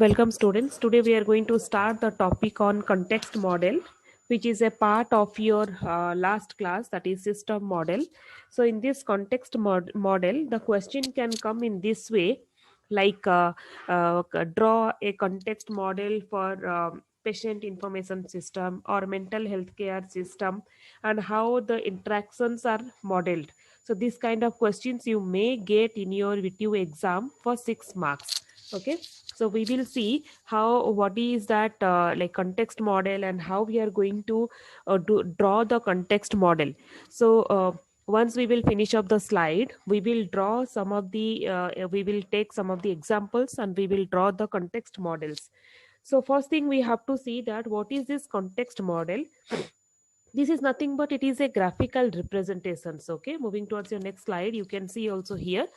Welcome students. Today we are going to start the topic on context model, which is a part of your last class, that is system model. So in this context model, the question can come in this way, like draw a context model for patient information system or mental health care system and how the interactions are modeled. So this kind of questions you may get in your VTU exam for 6 marks. Okay, so we will see how what is that like context model and how we are going to draw the context model. So once we will finish up the slide, we will draw some of the we will take some of the examples and we will draw the context models. So first thing we have to see that what is this context model. This is nothing but it is a graphical representations. Okay, moving towards your next slide, you can see also here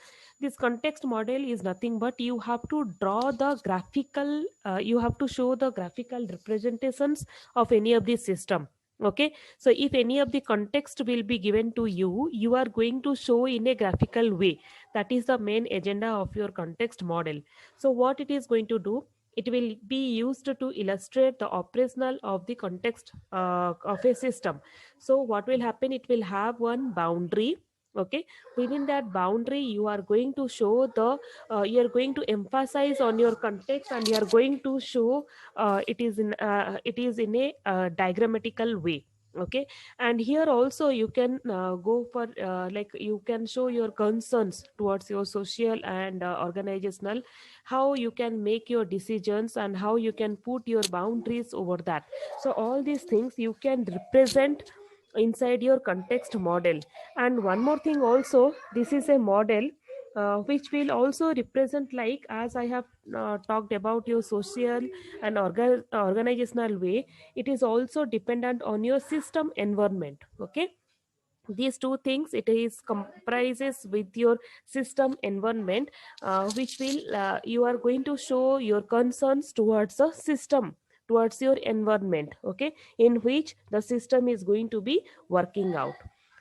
this context model is nothing but you have to draw the graphical you have to show the graphical representations of any of the system. Okay, so if any of the context will be given to you, you are going to show in a graphical way. That is the main agenda of your context model. So what it is going to do, it will be used to illustrate the operational of the context of a system. So what will happen, it will have one boundary. Okay, within that boundary you are going to show the you are going to emphasize on your context and you are going to show it is in a diagrammatical way. Okay, and here also you can go for like you can show your concerns towards your social and organizational, how you can make your decisions and how you can put your boundaries over that. So all these things you can represent inside your context model. And one more thing also, this is a model which will also represent, like as I have talked about your social and organizational way, it is also dependent on your system environment. Okay, these two things it is comprises with your system environment, which will you are going to show your concerns towards the system, towards your environment. Okay, in which the system is going to be working out.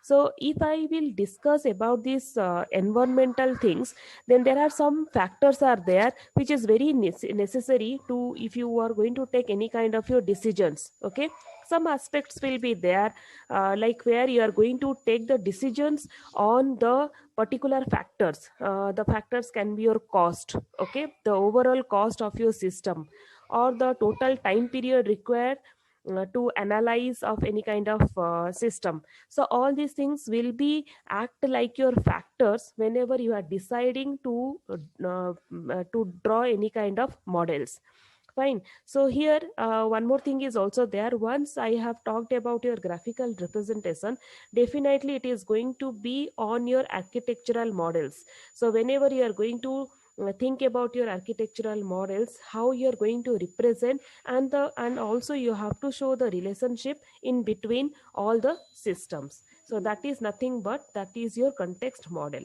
So if I will discuss about these environmental things, then there are some factors are there which is very necessary to, if you are going to take any kind of your decisions. Okay, some aspects will be there, like where you are going to take the decisions on the particular factors. The factors can be your cost. Okay, the overall cost of your system or the total time period required to analyze of any kind of system. So all these things will be act like your factors whenever you are deciding to draw any kind of models. Fine. So here, one more thing is also there. Once I have talked about your graphical representation, definitely it is going to be on your architectural models. So whenever you are going to think about your architectural models, how you are going to represent, and also you have to show the relationship in between all the systems. So that is nothing but that is your context model.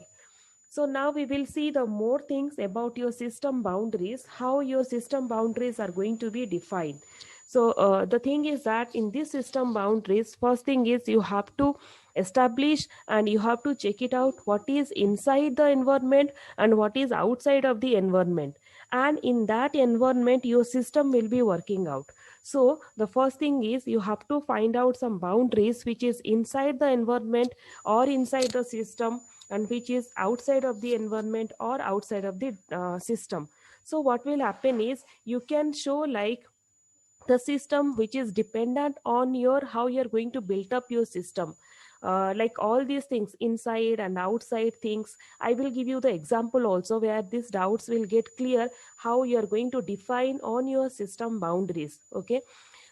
So now we will see the more things about your system boundaries, how your system boundaries are going to be defined. So the thing is that in this system boundaries, first thing is you have to establish and you have to check it out what is inside the environment and what is outside of the environment. And in that environment, your system will be working out. So the first thing is you have to find out some boundaries which is inside the environment or inside the system, and which is outside of the environment or outside of the system. So what will happen is you can show like the system which is dependent on your how you're going to build up your system, like all these things inside and outside things. I will give you the example also where these doubts will get clear, how you are going to define on your system boundaries. Okay,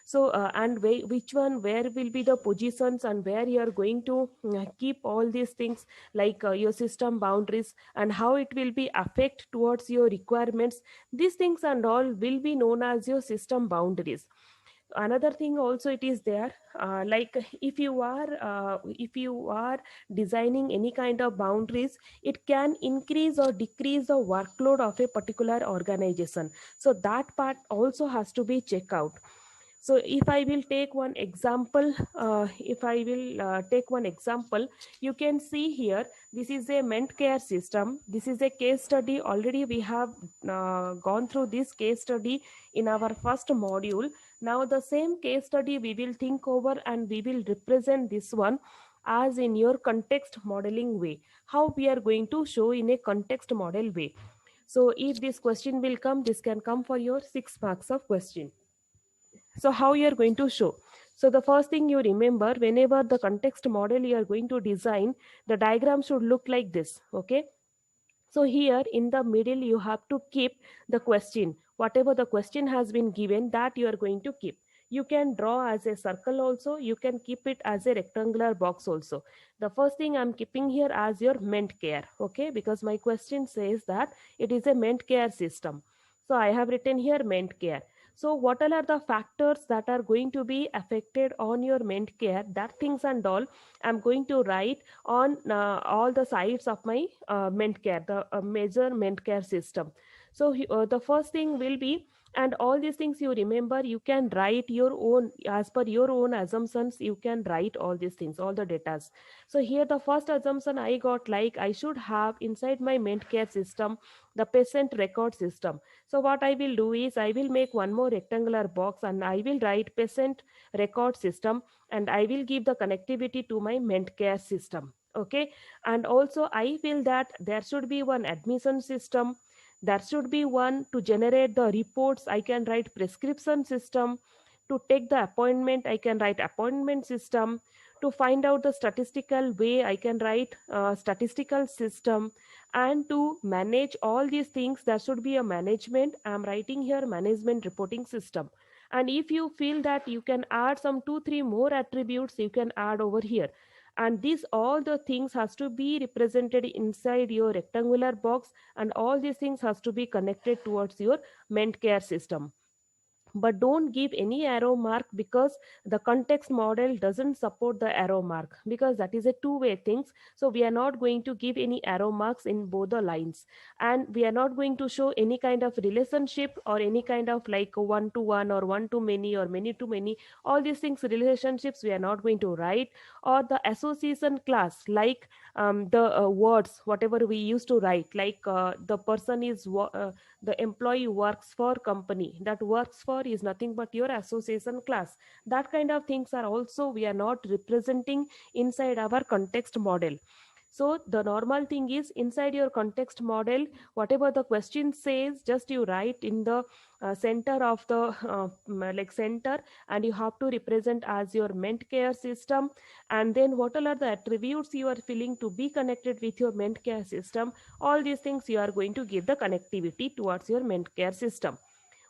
so and which one, where will be the positions and where you are going to keep all these things, like your system boundaries and how it will be affect towards your requirements. These things and all will be known as your system boundaries. Another thing also it is there, like if you are designing any kind of boundaries, it can increase or decrease the workload of a particular organization. So that part also has to be checked out. So if I will take one example, if I will take one example, you can see here, this is a ment care system. This is a case study. Already we have gone through this case study in our first module. Now the same case study we will think over, and we will represent this one as in your context modeling way, how we are going to show in a context model way. So if this question will come, this can come for your 6 marks of question. So how you are going to show? So the first thing you remember, whenever the context model you are going to design, the diagram should look like this. Okay, so here in the middle you have to keep the question, whatever the question has been given, that you are going to keep. You can draw as a circle also, you can keep it as a rectangular box also. The first thing I'm keeping here as your ment care, okay, because my question says that it is a ment care system. So I have written here ment care. So what all are the factors that are going to be affected on your ment care, that things and all I'm going to write on all the sides of my ment care, the major ment care system. So the first thing will be, and all these things you remember, you can write your own, as per your own assumptions, you can write all these things, all the datas. So here the first assumption I got, like I should have inside my ment care system the patient record system. So what I will do is, I will make one more rectangular box and I will write patient record system, and I will give the connectivity to my ment care system. Okay, and also I feel that there should be one admission system, there should be one to generate the reports, I can write prescription system. To take the appointment, I can write appointment system. To find out the statistical way, I can write statistical system. And to manage all these things, there should be a management, I'm writing here management reporting system. And if you feel that you can add some 2 3 more attributes, you can add over here. And these all the things has to be represented inside your rectangular box, and all these things has to be connected towards your ment care system. But don't give any arrow mark, because the context model doesn't support the arrow mark, because that is a two-way things. So we are not going to give any arrow marks in both the lines, and we are not going to show any kind of relationship or any kind of like one to one or one to many or many to many. All these things, relationships, we are not going to write. Or the association class, like the words whatever we used to write, like the person is the employee works for company, that works for is nothing but your association class. That kind of things are also we are not representing inside our context model. So the normal thing is, inside your context model, whatever the question says, just you write in the center of the like center, and you have to represent as your ment care system. And then what all are the attributes you are feeling to be connected with your ment care system, all these things you are going to give the connectivity towards your ment care system.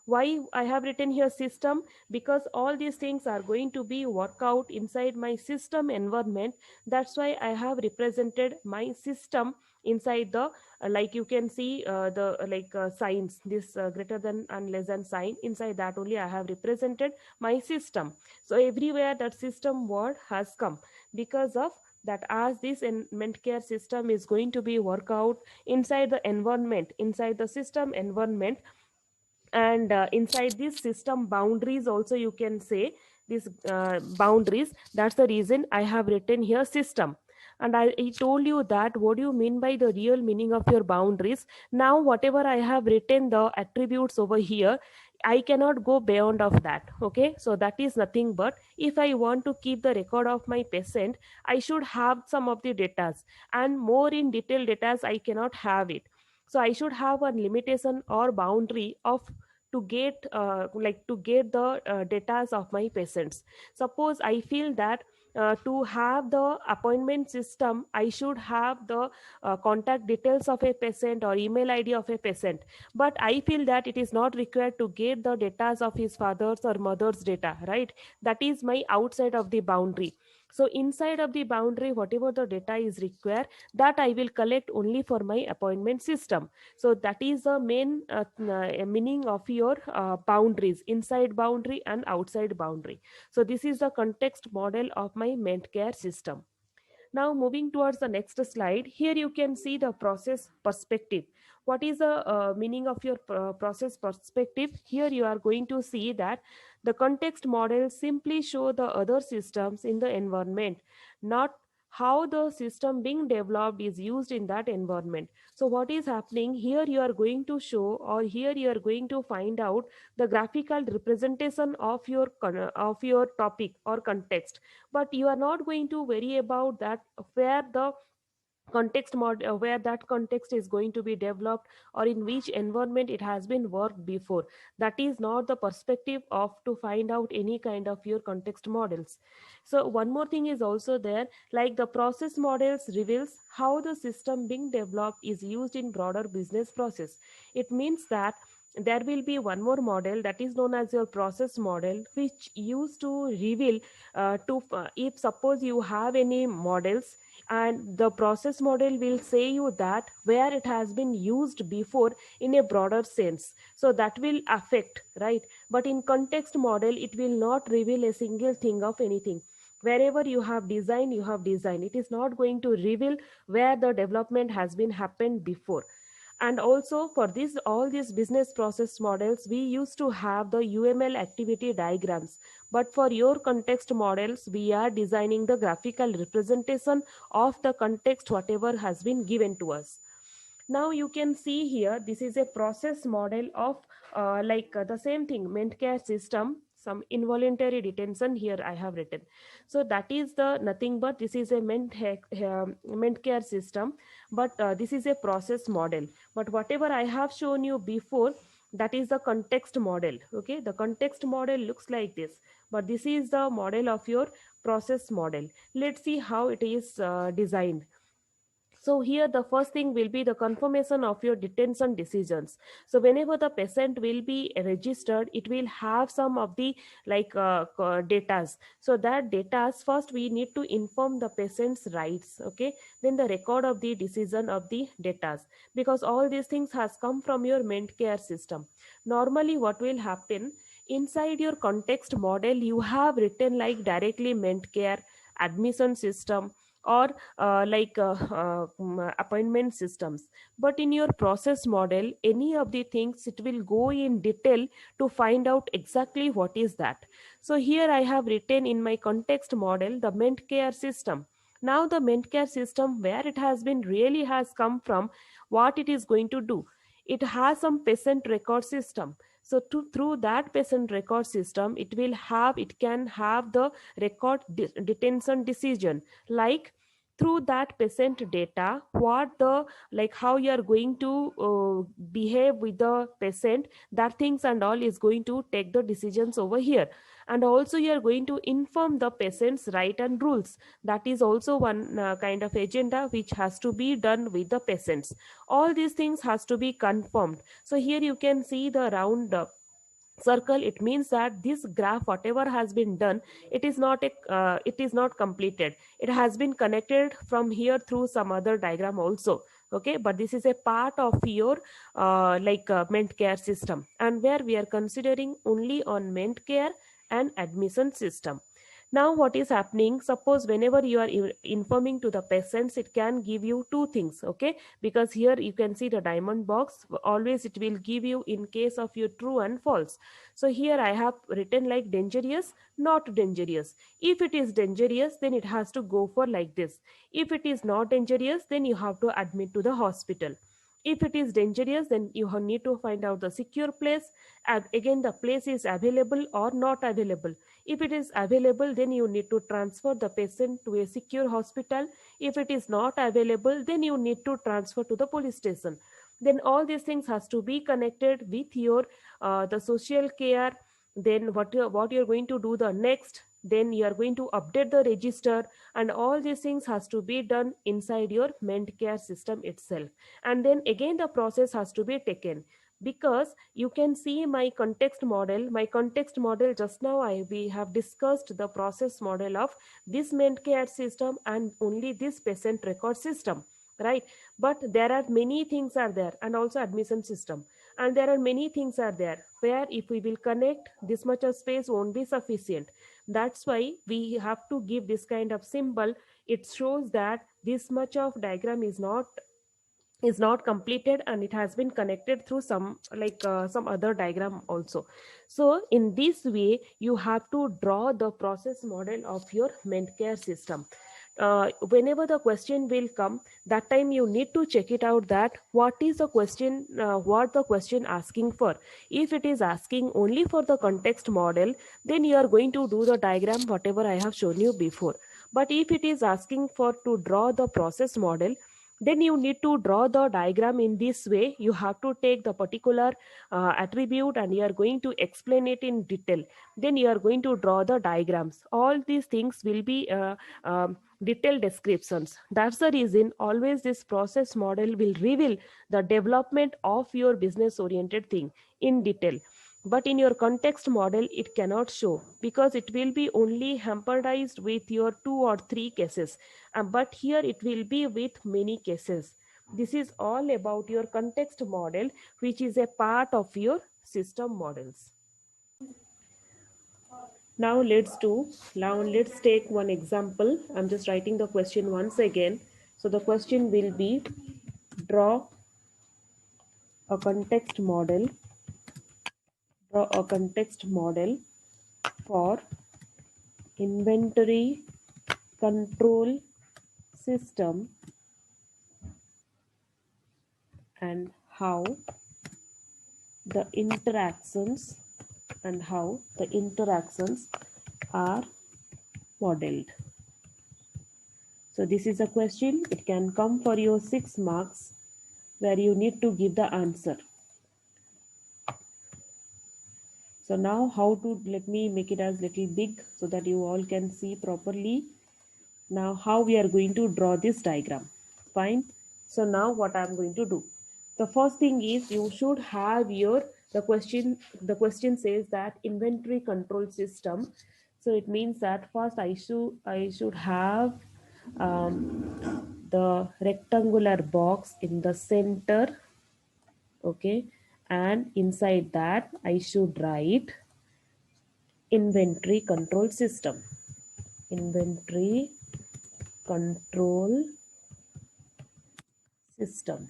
Why I have written here system? Because all these things are going to be work out inside my system environment. That's why I have represented my system inside the like you can see the signs, this greater than and less than sign, inside that only I have represented my system. So everywhere that system word has come, because of that, as this ment care system is going to be work out inside the environment, inside the system environment, and inside this system boundaries also, you can say these boundaries. That's the reason I have written here system. And I told you that what do you mean by the real meaning of your boundaries. Now whatever I have written the attributes over here, I cannot go beyond of that. Okay, so that is nothing but, if I want to keep the record of my patient, I should have some of the datas, and more in detail datas I cannot have it. So I should have a limitation or boundary of to get to get the data of my patients. Suppose I feel that to have the appointment system, I should have the contact details of a patient or email id of a patient, but I feel that it is not required to get the data of his father's or mother's data, right? That is my outside of the boundary. So inside of the boundary, whatever the data is required, that I will collect only for my appointment system. So that is the main meaning of your boundaries, inside boundary and outside boundary. So this is the context model of my ment care system. Now moving towards the next slide, here you can see the process perspective. What is the meaning of your process perspective? Here you are going to see that The context models simply show the other systems in the environment, not how the system being developed is used in that environment. So what is happening here, you are going to show, or here you are going to find out the graphical representation of your of your topic or context, but you are not going to worry about that where the where that context is going to be developed, or in which environment it has been worked before. That is not the perspective of to find out any kind of your context models. So one more thing is also there, like the process models reveals how the system being developed is used in broader business process. It means that there will be one more model that is known as your process model, which used to reveal to if suppose you have any models, and the process model will say you that where it has been used before in a broader sense, so that will affect, right? But in context model it will not reveal a single thing of anything. Wherever you have design, it is not going to reveal where the development has been happened before. And also for this all these business process models, we used to have the UML activity diagrams, but for your context models we are designing the graphical representation of the context whatever has been given to us. Now you can see here, this is a process model of the same thing, ment care system, some involuntary detention here I have written. So that is the nothing but this is a ment care system, but this is a process model. But whatever I have shown you before, that is the context model. Okay, the context model looks like this, but this is the model of your process model. Let's see how it is designed. So here the first thing will be the confirmation of your detention decisions. So whenever the patient will be registered, it will have some of the datas. So that datas first we need to inform the patient's rights. Okay, then the record of the decision of the datas, because all these things has come from your ment care system. Normally what will happen, inside your context model you have written like directly ment care, admission system, or appointment systems. But in your process model, any of the things it will go in detail to find out exactly what is that. So here I have written in my context model the ment care system. Now the ment care system, where it has been really has come from, what it is going to do, it has some patient record system. So through that patient record system, it can have the detention decision, like through that patient data, what the like how you are going to behave with the patient, that things and all is going to take the decisions over here. And also you are going to inform the patient's right and rules. That is also one kind of agenda which has to be done with the patients. All these things has to be confirmed. So here you can see the round circle. It means that this graph whatever has been done, it is not completed. It has been connected from here through some other diagram also. Okay, but this is a part of your ment care system, and where we are considering only on ment care and admission system. Now what is happening, suppose whenever you are informing to the patients, it can give you two things. Okay, because here you can see the diamond box, always it will give you in case of your true and false. So here I have written like dangerous, not dangerous. If it is dangerous, then it has to go for like this. If it is not dangerous, then you have to admit to the hospital. If it is dangerous, then you need to find out the secure place, and again the place is available or not available. If it is available, then you need to transfer the patient to a secure hospital. If it is not available, then you need to transfer to the police station. Then all these things has to be connected with your the social care. Then what you're going to do the next, then you are going to update the register, and all these things has to be done inside your ment care system itself. And then again the process has to be taken, because you can see my context model just now we have discussed the process model of this ment care system and only this patient record system, right? But there are many things are there, and also admission system, and there are many things are there where if we will connect, this much of space won't be sufficient. That's why we have to give this kind of symbol. It shows that this much of diagram is not is not completed and it has been connected through some other diagram also. So in this way you have to draw the process model of your medcare system. Whenever the question will come, that time you need to check it out that what is the question, what the question asking for. If it is asking only for the context model, then you are going to do the diagram whatever I have shown you before. But if it is asking for to draw the process model, then you need to draw the diagram in this way. You have to take the particular attribute and you are going to explain it in detail. Then you are going to draw the diagrams. All these things will be detailed descriptions. That's the reason always this process model will reveal the development of your business oriented thing in detail. But in your context model it cannot show, because it will be only hamperized with your 2 or 3 cases. But here it will be with many cases. This is all about your context model, which is a part of your system models. Now let's take one example. I'm just writing the question once again. So the question will be, draw a context model for inventory control system, and the interactions how the interactions are modeled. So this is a question. It can come for your 6 marks, where you need to give the answer. So now how to, let me make it as little big so that you all can see properly. Now how we are going to draw this diagram. Fine. So now what I am going to do. The first thing is you should have your the question says that inventory control system. So it means that first I should have the rectangular box in the center. Okay, and inside that I should write inventory control system. Inventory control system.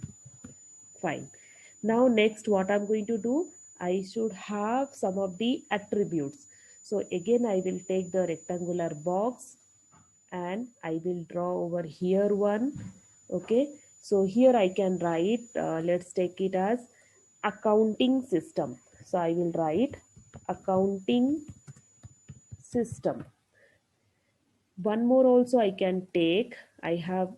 Fine. Now next what I'm going to do, I should have some of the attributes. So again I will take the rectangular box and I will draw over here one. Okay, so here I can write, let's take it as accounting system. So I will write accounting system. One more also I can take. I have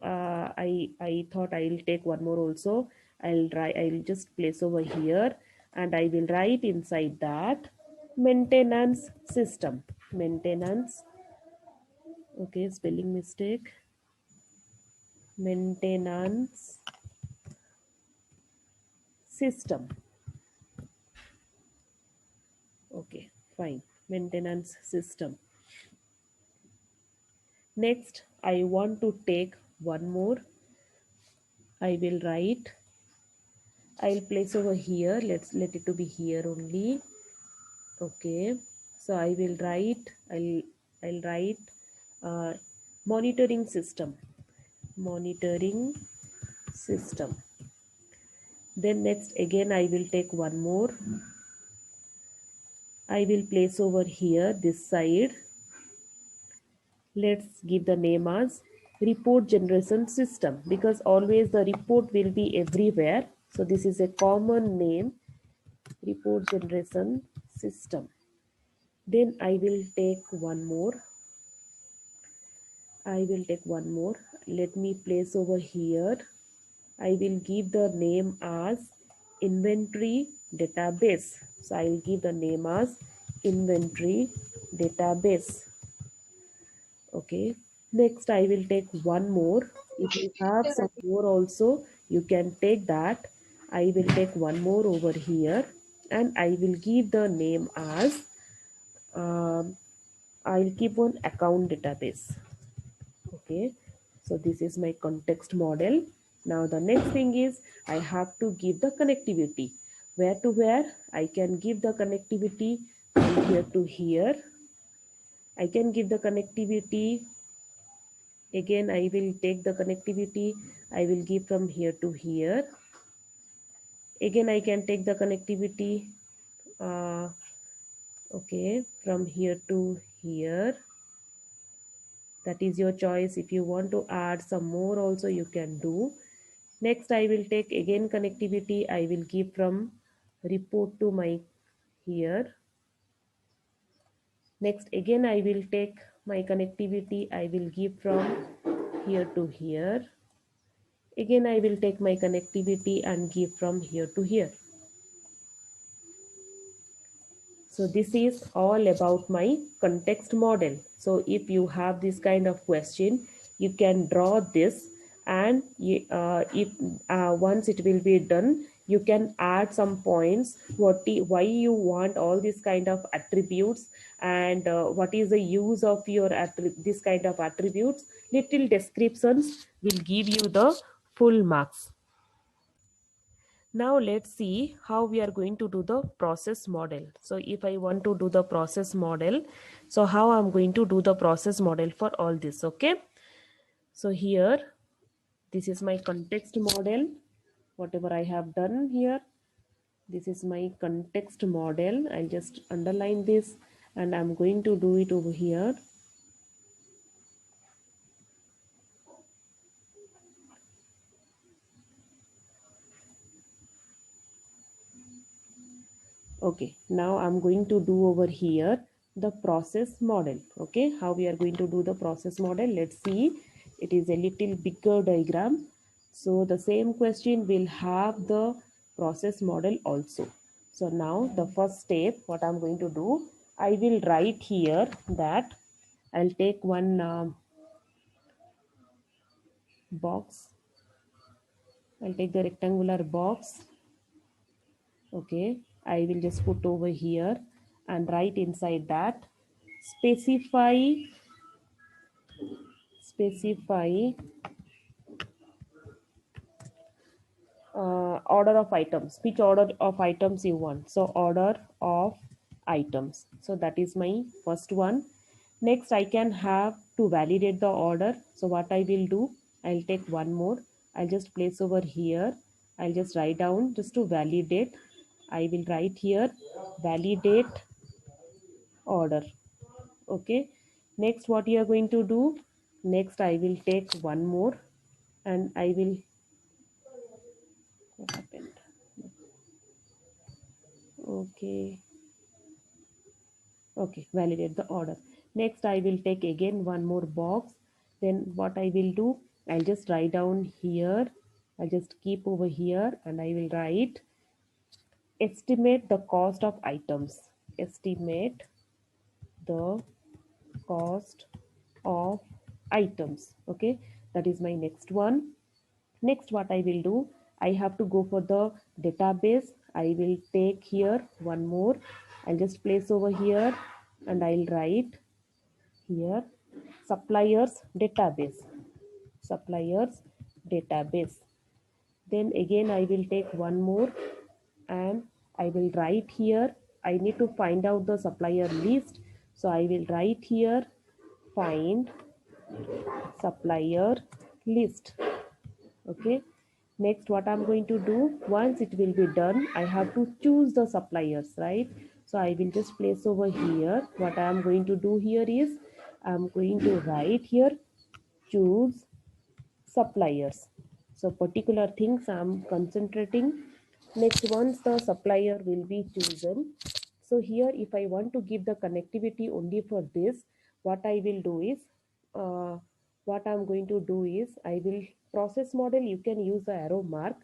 I thought I will take one more also. I'll just place over here and I will write inside that maintenance system. Maintenance, okay, spelling mistake. Maintenance system. Okay, fine. Maintenance system. Next I want to take one more. I will write, I'll place over here. Let's let it to be here only. Okay, so I'll write uh, monitoring system. Monitoring system. Then next again I will take one more. I will place over here this side. Let's give the name as report generation system, because always the report will be everywhere. So this is a common name, report generation system. Then I will take one more. Let me place over here. I will give the name as inventory database. So I will give the name as inventory database. Okay. Next I will take one more. If you have some more also, you can take that. I will take one more over here and I will give the name as um, I'll keep one account database. Okay, so this is my context model. Now the next thing is I have to give the connectivity. Where to where? I can give the connectivity from here to here. I can give the connectivity Again I will take the connectivity, I will give from here to here. Again I can take the connectivity, uh, okay, from here to here. That is your choice. If you want to add some more also you can do. Next I will take again connectivity, I will give from report to my here. Next again I will take my connectivity, I will give from here to here. Again I will take my connectivity and give from here to here. So this is all about my context model. So if you have this kind of question, you can draw this, and if once it will be done, you can add some points, why you want all these kind of attributes, and what is the use of your this kind of attributes. Little descriptions will give you the full marks. Now let's see how we are going to do the process model. So if I want to do the process model, so how I'm going to do the process model for all this, okay? So here, this is my context model. Whatever I have done here, this is my context model. I'll just underline this and I'm going to do it over here. Okay, now I'm going to do over here the process model. Okay, how we are going to do the process model, let's see. It is a little bigger diagram, so the same question will have the process model also. So now the first step, what I'm going to do, I will write here that I'll take one box. I'll take the rectangular box. Okay, I will just put over here and write inside that specify order of items, which order of items you want. So order of items, so that is my first one. Next I can have to validate the order. So what I will do, I'll take one more, I'll just place over here, I'll just write down just to validate. I will write here validate order. Okay, next what you are going to do, next I will take one more and I will, what happened, okay, okay, validate the order. Next I will take again one more box. Then what I will do, I'll just write down here, I'll just keep over here and I will write estimate the cost of items. Estimate the cost of items. Okay, that is my next one. Next what I will do, I have to go for the database. I will take here one more, I'll just place over here and I'll write here suppliers database. Suppliers database. Then again I will take one more and I will write here, I need to find out the supplier list. So I will write here find supplier list. Okay, next what I'm going to do, once it will be done, I have to choose the suppliers, right? So I will just place over here, what I am going to do here is I'm going to write here choose suppliers. So particular things I'm concentrating. Next, once the supplier will be chosen, so here if I want to give the connectivity only for this, what I will do is, uh, what I'm going to do is, I will process model, you can use the arrow mark.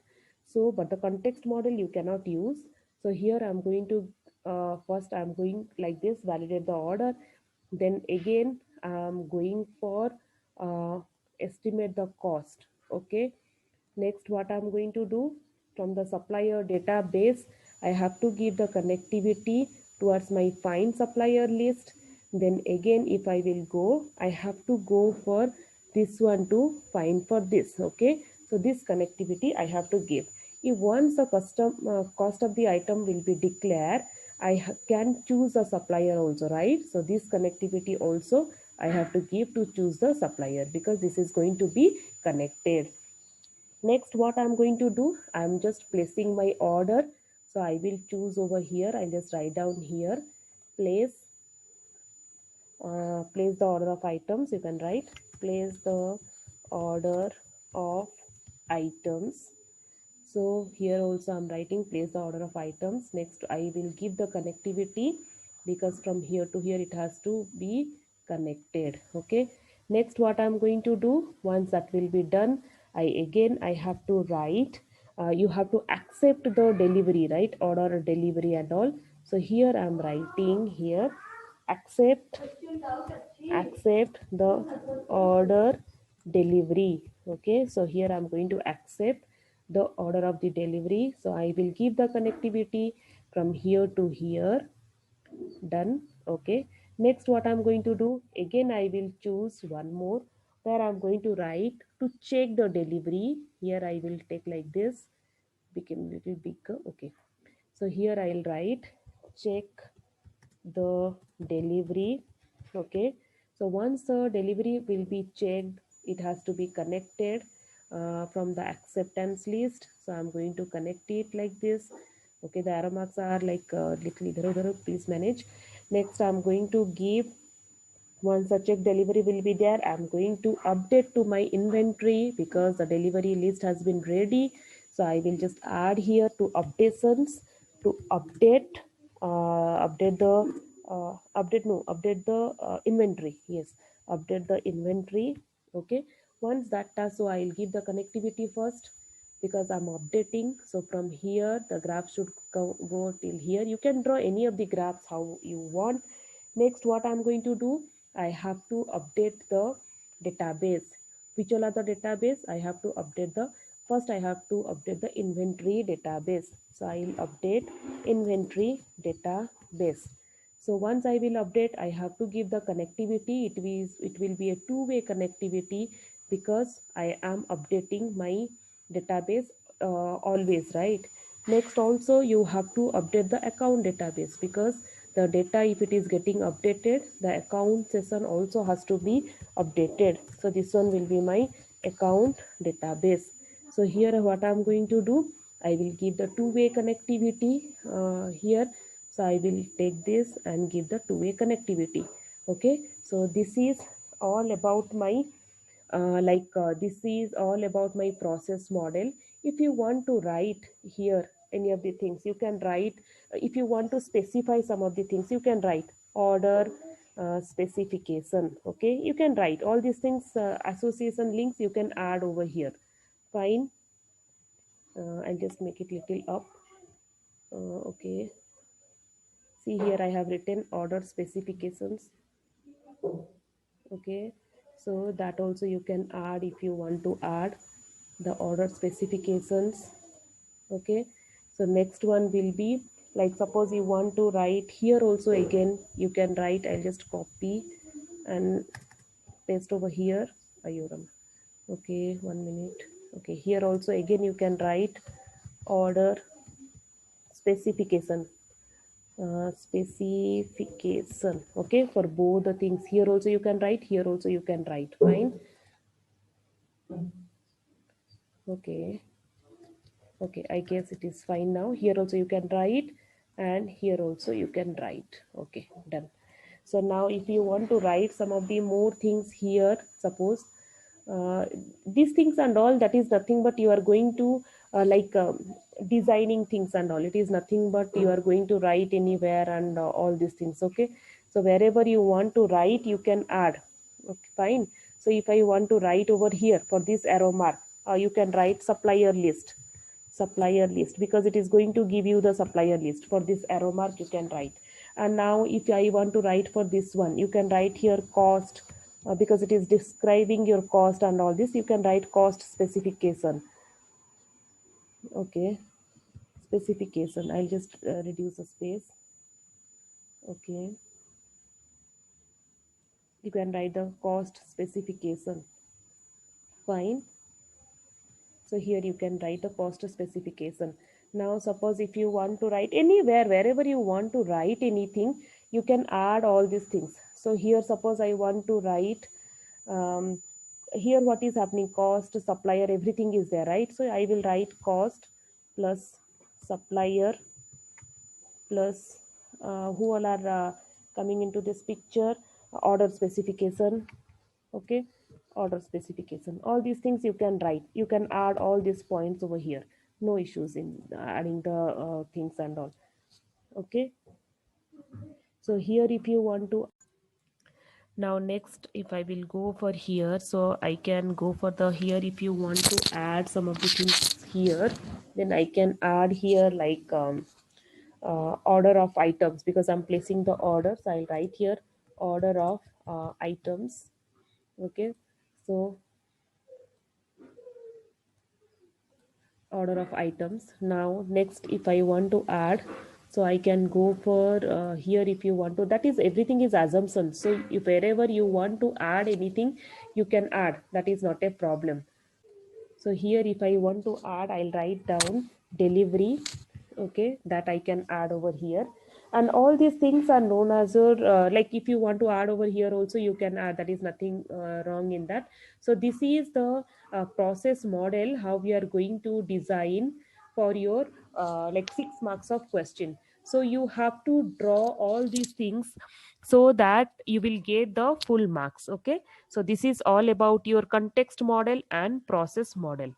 So but the context model you cannot use. So here I'm going to, first I'm going like this, validate the order. Then again I'm going for uh, estimate the cost. Okay, next what I'm going to do, from the supplier database I have to give the connectivity towards my find supplier list. Then again if I will go, I have to go for this one to find for this. Okay, so this connectivity I have to give. If once the custom cost of the item will be declared, can choose a supplier also, right? So this connectivity also I have to give to choose the supplier, because this is going to be connected. Next, what I'm going to do, I'm just placing my order. So I will choose over here. I'll just write down here, place, place the order of items. You can write place the order of items. So here also I'm writing place the order of items. Next, I will give the connectivity, because from here to here it has to be connected. Okay. Next, what I'm going to do, once that will be done, I have to write, you have to accept the delivery, right? Order delivery and all. So here I'm writing here, accept the order delivery. Okay, so here I'm going to accept the order of the delivery. So I will give the connectivity from here to here. Done. Okay. Next, what I'm going to do, again I will choose one more, where I'm going to write to check the delivery. Here I will take like this, become little bigger. Okay, so here I'll write check the delivery. Okay, so once the delivery will be checked, it has to be connected from the acceptance list. So I'm going to connect it like this. Okay, the arrow marks are like little idhar udhar, please manage. Next, I'm going to give, once the check delivery will be there, I'm going to update to my inventory, because the delivery list has been ready. So I will just add here to updations, to update, update the update the inventory. Yes, update the inventory. Okay, once that does, so I'll give the connectivity first, because I'm updating. So from here the graph should go till here. You can draw any of the graphs how you want. Next, what I'm going to do, I have to update the database. Which all are the database? I have to update the, first I have to update the inventory database. So I'll update inventory database. So once I will update, I have to give the connectivity. It will be a two-way connectivity, because I am updating my database always, right? Next, also you have to update the account database, because the data, if it is getting updated, the account session also has to be updated. So this one will be my account database. So here what I'm going to do, I will give the two-way connectivity here. So I will take this and give the two-way connectivity. Okay, so this is all about my this is all about my process model. If you want to write here any of the things, you can write. If you want to specify some of the things, you can write order specification. Okay, you can write all these things, association links you can add over here. Fine. I'll just make it little up. Okay, see here I have written order specifications. Okay, so that also you can add if you want to add the order specifications. Okay, so next one will be, like suppose you want to write here also, again you can write. I'll just copy and paste over here. Ayuram. Okay, 1 minute. Okay, here also again you can write order specification. Specification. Okay, for both the things, here also you can write, here also you can write. Fine. Okay, okay, I guess it is fine now. Here also you can write, and here also you can write. Okay, done. So now if you want to write some of the more things here, suppose these things and all, that is nothing but you are going to designing things and all. It is nothing but you are going to write anywhere and all these things. Okay, so wherever you want to write, you can add. Okay, fine. So if I want to write over here for this arrow mark, you can write supplier list, because it is going to give you the supplier list. For this arrow mark you can write. And now if I want to write for this one, you can write here cost, because it is describing your cost and all this. You can write cost specification. Okay, specification. I'll just reduce the space. Okay, you can write the cost specification. Fine. So here you can write the cost specification. Now suppose if you want to write anywhere, wherever you want to write anything, you can add all these things. So here suppose I want to write, um, here what is happening, cost, supplier, everything is there, right? So I will write cost plus supplier plus who all are coming into this picture, order specification. Okay, order specification, all these things you can write, you can add all these points over here, no issues in adding the things and all. Okay, so here if you want to, now next if I will go for here, so I can go for the here, if you want to add some of the things here, then I can add here like order of items, because I'm placing the order, so I'll write here order of items. Okay, so order of items. Now next if I want to add, so I can go for here, if you want to, that is everything is assumption, so if wherever you want to add anything you can add, that is not a problem. So here if I want to add, I'll write down delivery. Okay, that I can add over here. And all these things are known as your like if you want to add over here also you can add, that is nothing wrong in that. So this is the process model how we are going to design for your like 6 marks of question. So you have to draw all these things so that you will get the full marks. Okay, so this is all about your context model and process model.